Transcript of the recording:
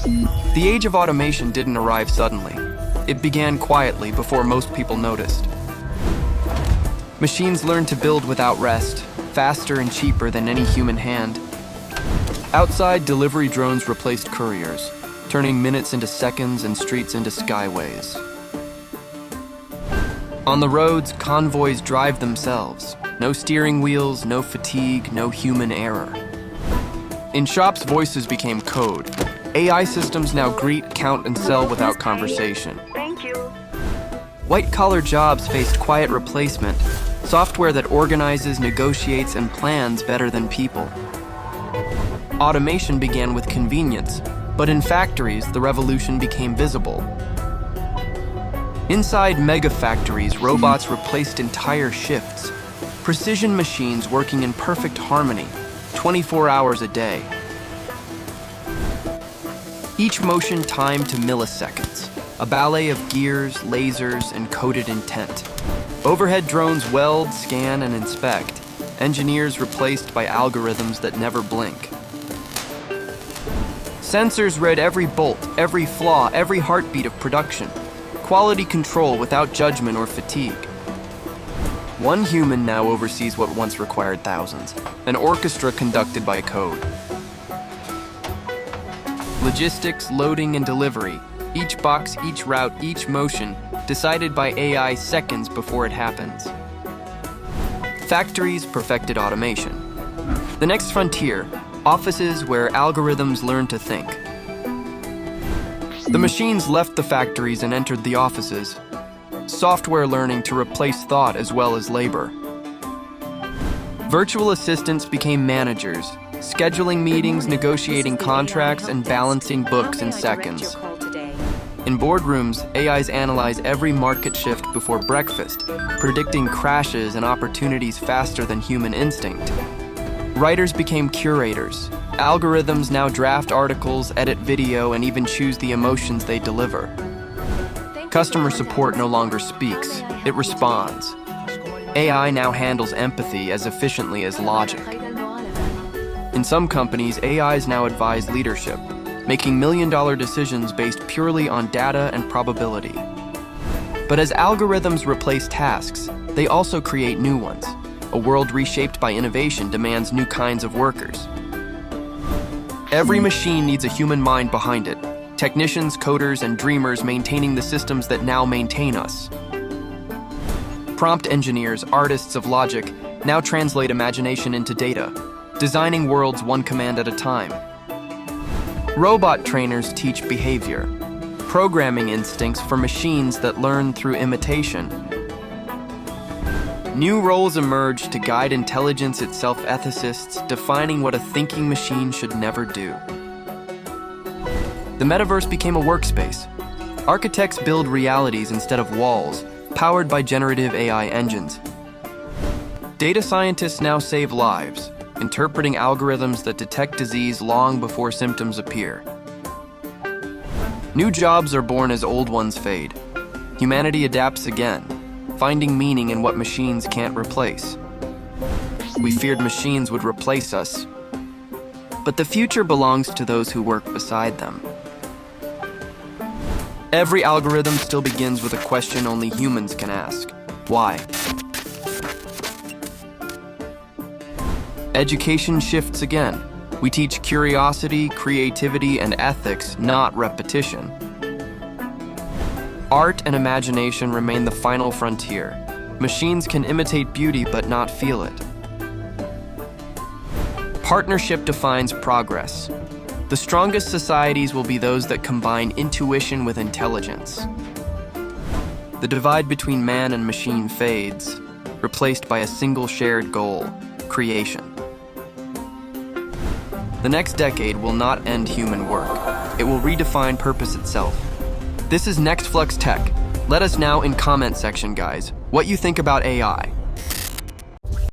The age of automation didn't arrive suddenly. It began quietly before most people noticed. Machines learned to build without rest, faster and cheaper than any human hand. Outside, delivery drones replaced couriers, turning minutes into seconds and streets into skyways. On the roads, convoys drive themselves. No steering wheels, no fatigue, no human error. In shops, voices became code. AI systems now greet, count, and sell without conversation. Thank you. White-collar jobs faced quiet replacement, software that organizes, negotiates, and plans better than people. Automation began with convenience, but in factories, the revolution became visible. Inside mega factories, robots replaced entire shifts. Precision machines working in perfect harmony, 24 hours a day. Each motion timed to milliseconds, a ballet of gears, lasers, and coded intent. Overhead drones weld, scan, and inspect. Engineers replaced by algorithms that never blink. Sensors read every bolt, every flaw, every heartbeat of production. Quality control without judgment or fatigue. One human now oversees what once required thousands, an orchestra conducted by code. Logistics, loading, and delivery, each box, each route, each motion, decided by AI seconds before it happens. Factories perfected automation. The next frontier, offices where algorithms learn to think. The machines left the factories and entered the offices, software learning to replace thought as well as labor. Virtual assistants became managers, scheduling meetings, negotiating contracts, and balancing books in seconds. In boardrooms, AIs analyze every market shift before breakfast, predicting crashes and opportunities faster than human instinct. Writers became curators. Algorithms now draft articles, edit video, and even choose the emotions they deliver. Customer support no longer speaks, it responds. AI now handles empathy as efficiently as logic. In some companies, AIs now advise leadership, making million-dollar decisions based purely on data and probability. But as algorithms replace tasks, they also create new ones. A world reshaped by innovation demands new kinds of workers. Every machine needs a human mind behind it. Technicians, coders, and dreamers maintaining the systems that now maintain us. Prompt engineers, artists of logic, now translate imagination into data, designing worlds one command at a time. Robot trainers teach behavior, programming instincts for machines that learn through imitation. New roles emerge to guide intelligence itself, ethicists defining what a thinking machine should never do. The metaverse became a workspace. Architects build realities instead of walls, powered by generative AI engines. Data scientists now save lives, interpreting algorithms that detect disease long before symptoms appear. New jobs are born as old ones fade. Humanity adapts again, finding meaning in what machines can't replace. We feared machines would replace us, but the future belongs to those who work beside them. Every algorithm still begins with a question only humans can ask. Why? Education shifts again. We teach curiosity, creativity, and ethics, not repetition. Art and imagination remain the final frontier. Machines can imitate beauty but not feel it. Partnership defines progress. The strongest societies will be those that combine intuition with intelligence. The divide between man and machine fades, replaced by a single shared goal, creation. The next decade will not end human work. It will redefine purpose itself. This is NextFlux Tech. Let us know in comment section, guys, what you think about AI.